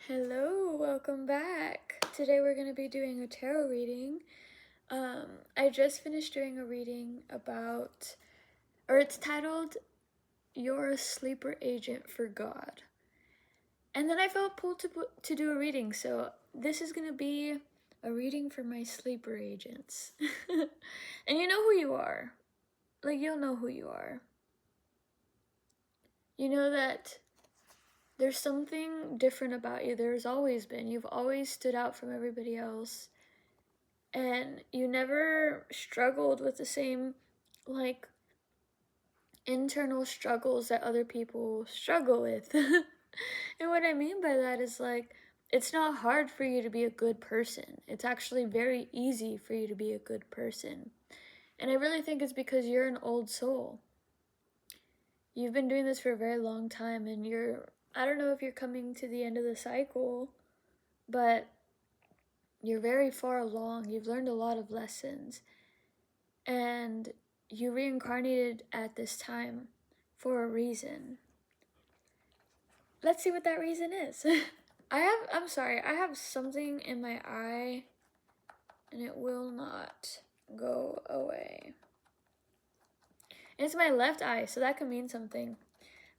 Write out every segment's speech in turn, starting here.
Hello, welcome back. Today we're going to be doing a tarot reading. I just finished doing a reading it's titled, You're a Sleeper Agent for God. And then I felt pulled to do a reading, so this is going to be a reading for my sleeper agents. And you know who you are. You'll know who you are. You know that there's something different about you. There's always been. You've always stood out from everybody else. And you never struggled with the same, internal struggles that other people struggle with. And what I mean by that is, it's not hard for you to be a good person. It's actually very easy for you to be a good person. And I really think it's because you're an old soul. You've been doing this for a very long time, and I don't know if you're coming to the end of the cycle, but you're very far along. You've learned a lot of lessons. And you reincarnated at this time for a reason. Let's see what that reason is. I'm sorry, I have something in my eye and it will not go away. And it's my left eye, so that could mean something.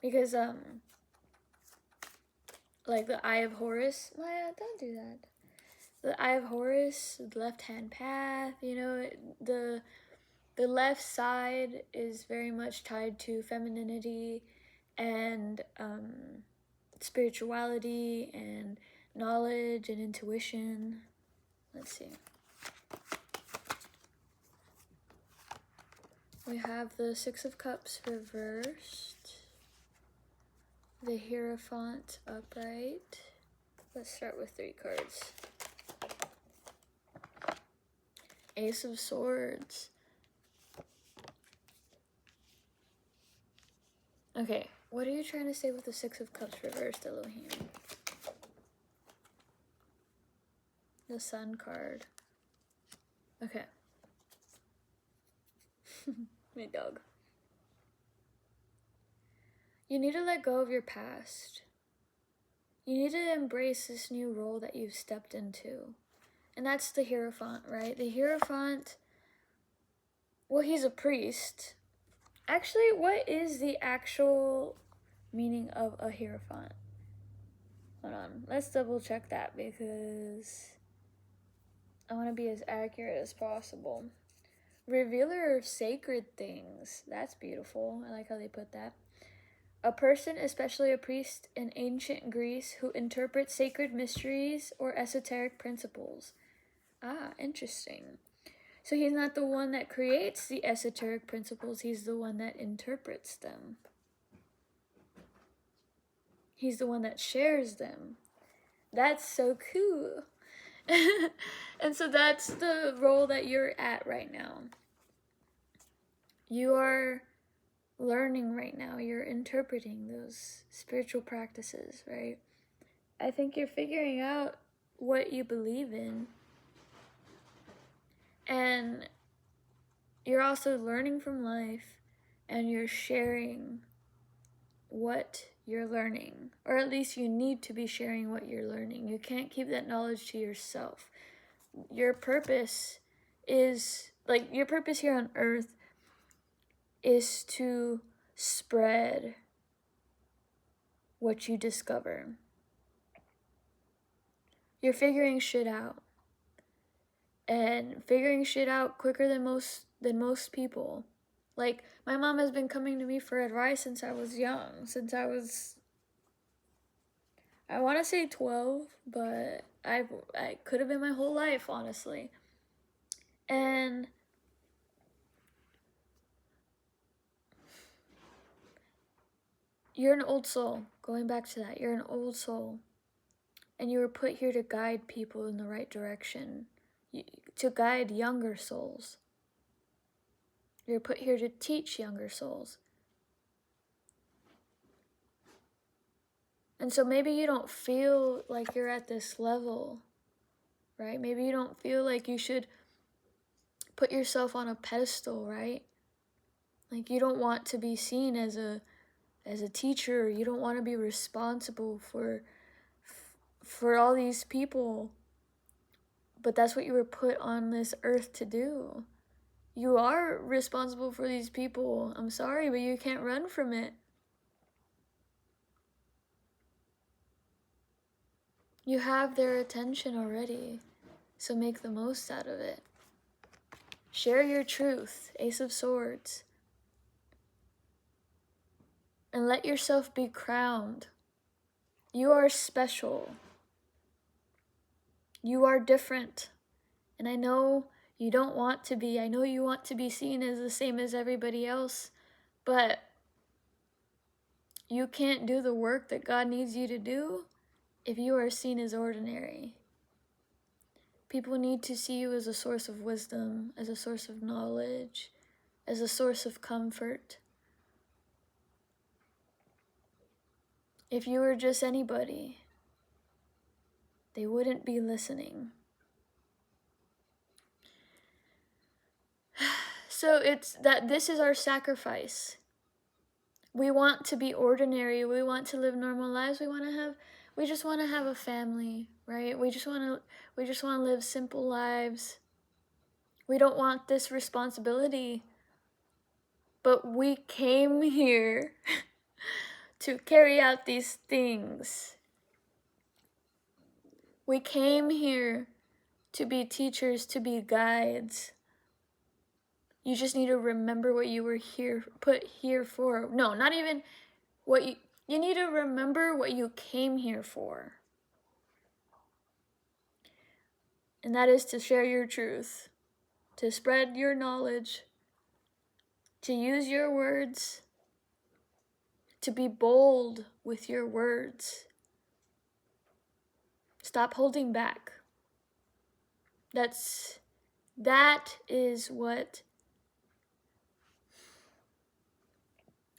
Because, the Eye of Horus. Maya, don't do that. The Eye of Horus, the left-hand path, the left side is very much tied to femininity and spirituality and knowledge and intuition. Let's see. We have the Six of Cups reversed, the Hierophant upright. Let's start with 3 cards. Ace of Swords. Okay, what are you trying to say with the Six of Cups reversed, Elohim? The Sun card. Okay. My dog. You need to let go of your past. You need to embrace this new role that you've stepped into. And that's the Hierophant, right? The Hierophant, well, he's a priest. Actually, what is the actual meaning of a Hierophant? Hold on, let's double check that because I want to be as accurate as possible. Revealer of sacred things. That's beautiful. I like how they put that. A person, especially a priest in ancient Greece, who interprets sacred mysteries or esoteric principles. Ah, interesting. So he's not the one that creates the esoteric principles, he's the one that interprets them. He's the one that shares them. That's so cool. And so that's the role that you're at right now. You are learning right now. You're interpreting those spiritual practices, right? I think you're figuring out what you believe in. And you're also learning from life, and you're sharing what you're learning. Or at least you need to be sharing what you're learning. You can't keep that knowledge to yourself. Your purpose is, your purpose here on earth is to spread what you discover. You're figuring shit out. And figuring shit out quicker than most people. Like, my mom has been coming to me for advice since I was young. Since I want to say 12, but I could have been my whole life, honestly. And you're an old soul. Going back to that, you're an old soul. And you were put here to guide people in the right direction. To guide younger souls. You're put here to teach younger souls. And so maybe you don't feel like you're at this level, right? Maybe you don't feel like you should put yourself on a pedestal, right? Like, you don't want to be seen as a teacher. You don't want to be responsible for for all these people, but that's what you were put on this earth to do. You are responsible for these people. I'm sorry, but you can't run from it. You have their attention already, so make the most out of it. Share your truth, Ace of Swords. And let yourself be crowned. You are special. You are different. And I know you don't want to be. I know you want to be seen as the same as everybody else. But you can't do the work that God needs you to do if you are seen as ordinary. People need to see you as a source of wisdom, as a source of knowledge, as a source of comfort. If you were just anybody, they wouldn't be listening. So it's that this is our sacrifice. We want to be ordinary. We want to live normal lives. We just want to have a family, right? We just want to live simple lives. We don't want this responsibility. But we came here to carry out these things. We came here to be teachers, to be guides. You just need to remember what you were put here for. No, not even what you need to remember what you came here for. And that is to share your truth, to spread your knowledge, to use your words, to be bold with your words. Stop holding back. That is what,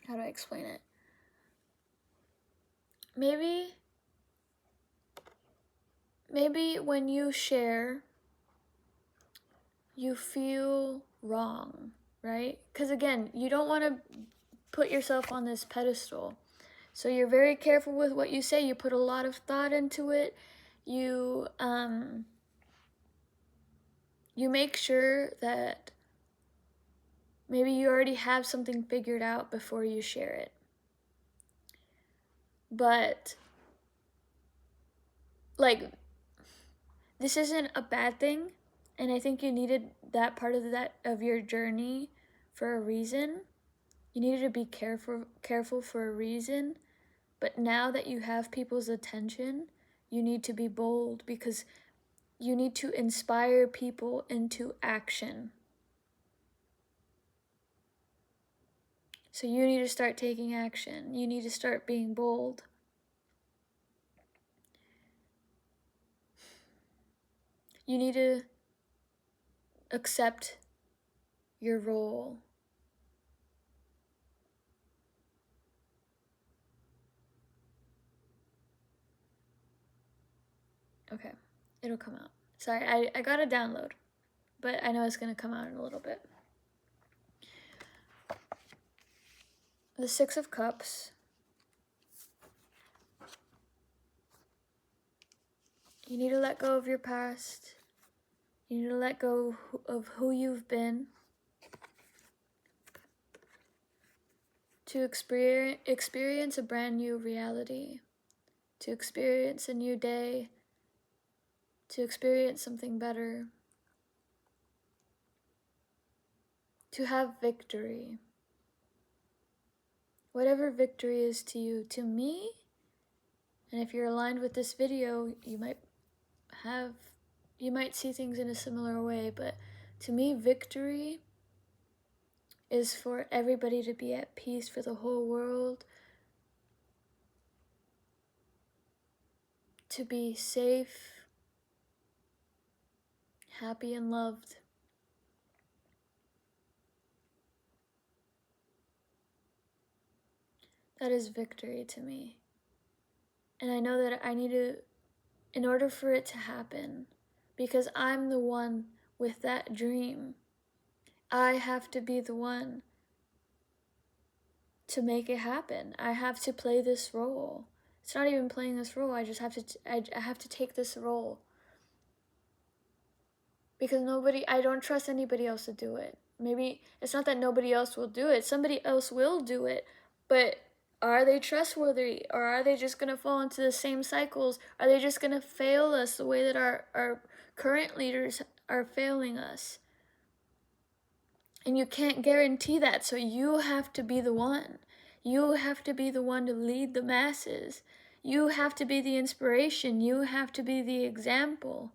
how do I explain it? Maybe when you share, you feel wrong, right? Because again, you don't want to put yourself on this pedestal. So you're very careful with what you say. You put a lot of thought into it. You make sure that maybe you already have something figured out before you share it. But like, this isn't a bad thing, and I think you needed that part of your journey for a reason. You needed to be careful for a reason. But now that you have people's attention, you need to be bold, because you need to inspire people into action. So you need to start taking action. You need to start being bold. You need to accept your role. Okay, it'll come out. Sorry, I got a download, but I know it's going to come out in a little bit. The Six of Cups. You need to let go of your past. You need to let go of who you've been. To experience a brand new reality. To experience a new day. To experience something better. To have victory. Whatever victory is to you, to me, and if you're aligned with this video, you might see things in a similar way, but to me, victory is for everybody to be at peace, for the whole world to be safe, happy, and loved. That is victory to me. And I know that I need to, in order for it to happen, because I'm the one with that dream, I have to be the one to make it happen. I have to play this role. It's not even playing this role. I just have to, I have to take this role. Because I don't trust anybody else to do it. Maybe it's not that nobody else will do it. Somebody else will do it. But are they trustworthy? Or are they just going to fall into the same cycles? Are they just going to fail us the way that our current leaders are failing us? And you can't guarantee that. So you have to be the one. You have to be the one to lead the masses. You have to be the inspiration. You have to be the example.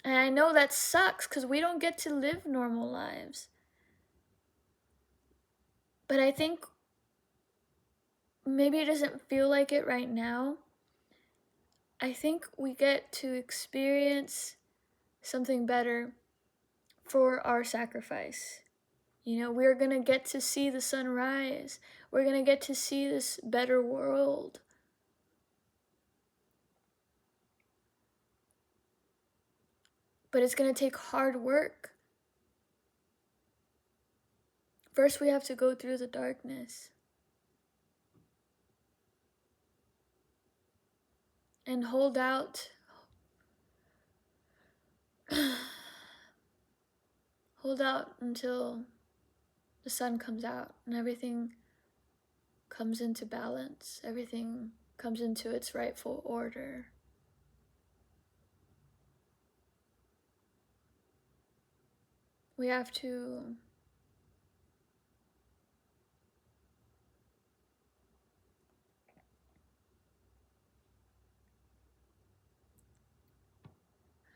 And I know that sucks because we don't get to live normal lives. But I think maybe it doesn't feel like it right now. I think we get to experience something better for our sacrifice. You know, we're going to get to see the sun rise. We're going to get to see this better world. But it's going to take hard work. First, we have to go through the darkness. And hold out. Hold out until the sun comes out and everything comes into balance. Everything comes into its rightful order. We have to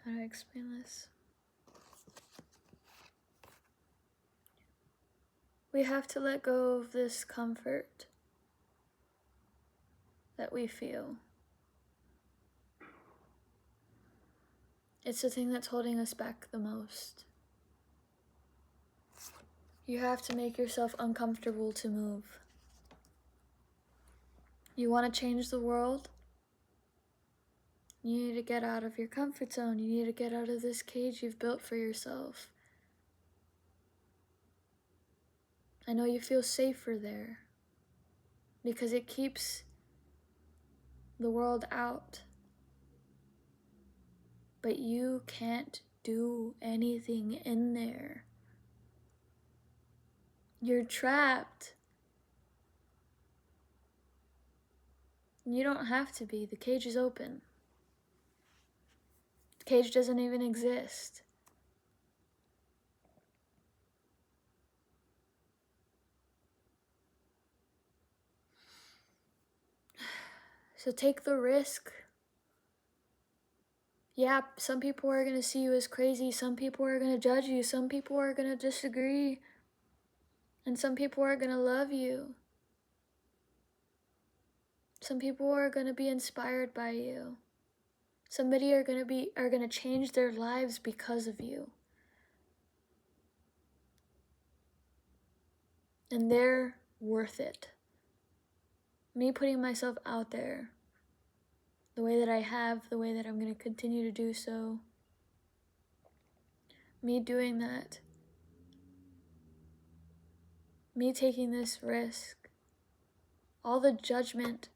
how do I explain this? We have to let go of this comfort that we feel. It's the thing that's holding us back the most. You have to make yourself uncomfortable to move. You want to change the world? You need to get out of your comfort zone. You need to get out of this cage you've built for yourself. I know you feel safer there because it keeps the world out. But you can't do anything in there. You're trapped. You don't have to be. The cage is open. The cage doesn't even exist. So take the risk. Yeah, some people are going to see you as crazy. Some people are going to judge you. Some people are going to disagree. And some people are going to love you. Some people are going to be inspired by you. Somebody are going to change their lives because of you. And they're worth it. Me putting myself out there the way that I have, the way that I'm going to continue to do so. Me doing that. Me taking this risk. All the judgment,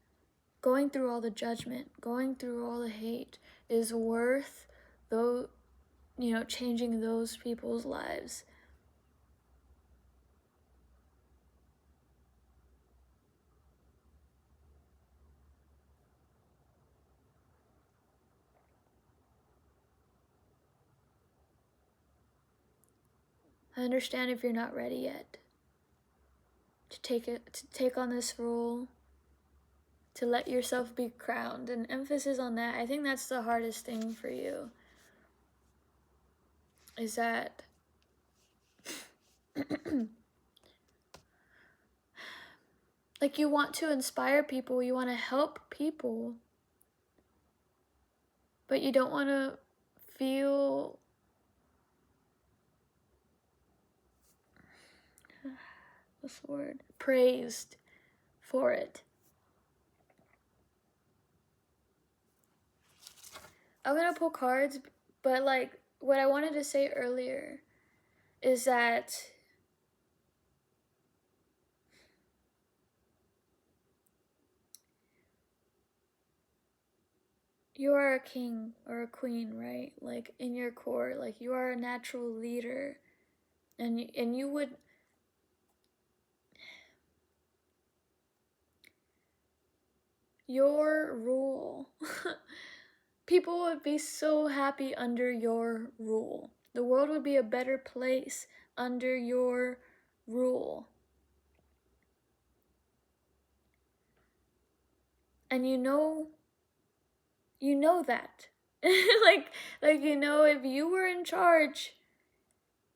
going through all the judgment, going through all the hate is worth changing those people's lives. I understand if you're not ready yet to take on this role, to let yourself be crowned, and emphasis on that. I think that's the hardest thing for you, is that like you want to inspire people, you want to help people, but you don't want to feel what's the word? Praised for it. I'm gonna pull cards, but like what I wanted to say earlier is that you are a king or a queen, right? Like in your core, like you are a natural leader, and you would your rule. People would be so happy under your rule. The world would be a better place under your rule. And you know that. like if you were in charge,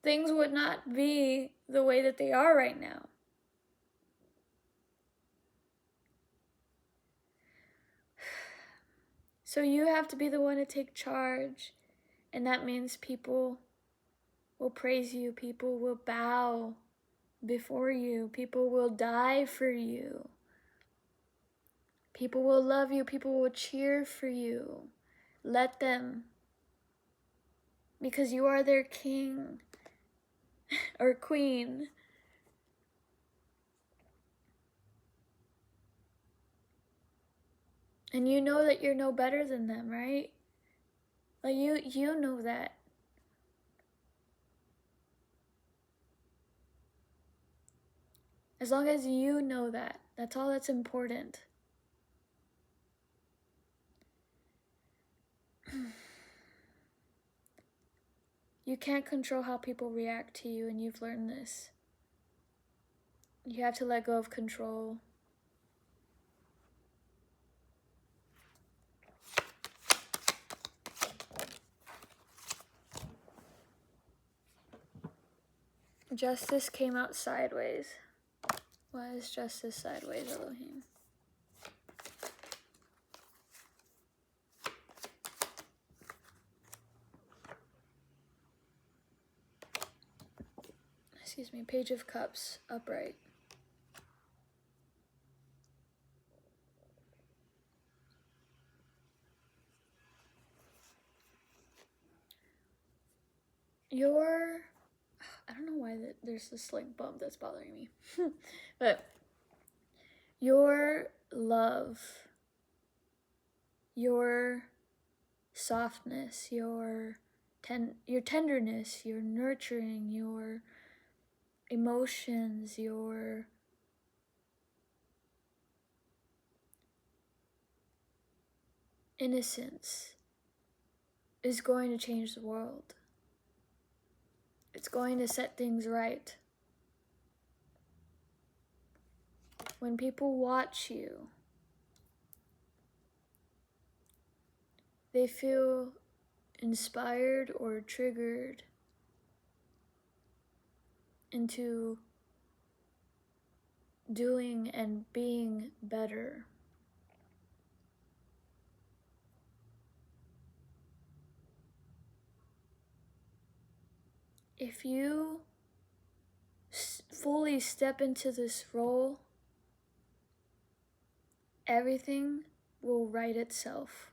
things would not be the way that they are right now. So you have to be the one to take charge, and that means people will praise you, people will bow before you, people will die for you, people will love you, people will cheer for you. Let them, because you are their king or queen. And you know that you're no better than them, right? Like you know that. As long as you know that, that's all that's important. You can't control how people react to you, and you've learned this. You have to let go of control. Justice came out sideways. Why is justice sideways, Elohim? Excuse me, Page of Cups, upright. I don't know why there's this like bump that's bothering me. But your love, your softness, your tenderness, your nurturing, your emotions, your innocence is going to change the world. It's going to set things right. When people watch you, they feel inspired or triggered into doing and being better. If you fully step into this role, everything will right itself.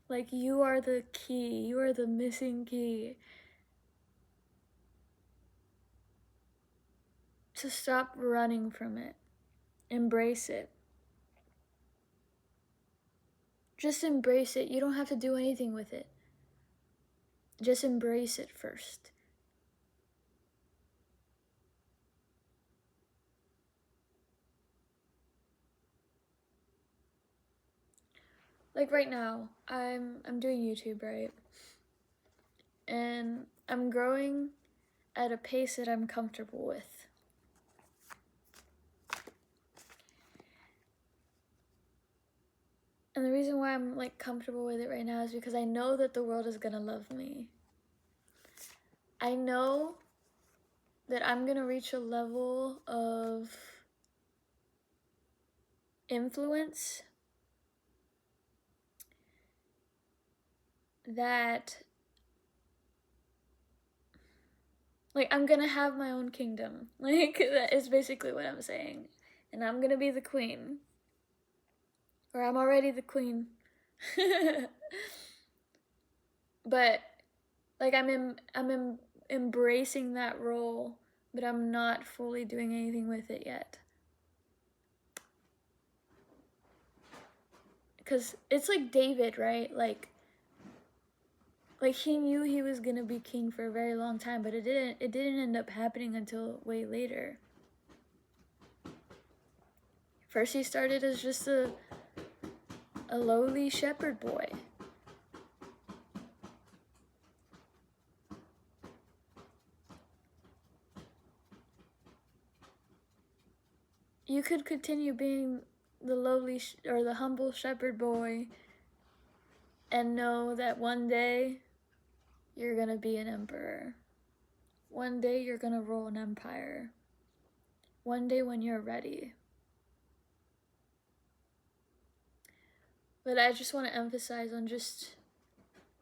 Like you are the key, you are the missing key. So stop running from it. Embrace it. Just embrace it. You don't have to do anything with it. Just embrace it first. Like right now, I'm doing YouTube, right? And I'm growing at a pace that I'm comfortable with. And the reason why I'm like comfortable with it right now is because I know that the world is gonna love me. I know that I'm gonna reach a level of influence that, like, I'm gonna have my own kingdom. Like, that is basically what I'm saying. And I'm gonna be the queen. Or I'm already the queen. But, like, I'm embracing that role, but I'm not fully doing anything with it yet. because it's like David, right? Like he knew he was gonna be king for a very long time, but it didn't end up happening until way later. First he started as just a lowly shepherd boy. You could continue being the lowly or the humble shepherd boy and know that one day you're gonna be an emperor. One day you're gonna rule an empire. One day when you're ready. But I just want to emphasize on just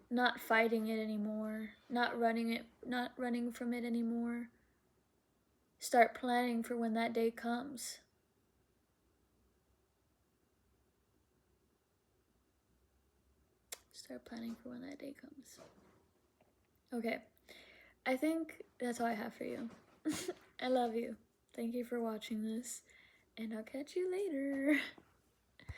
not fighting it anymore, not running from it anymore. Start planning for when that day comes. Start planning for when that day comes. Okay, I think that's all I have for you. I love you. Thank you for watching this, and I'll catch you later.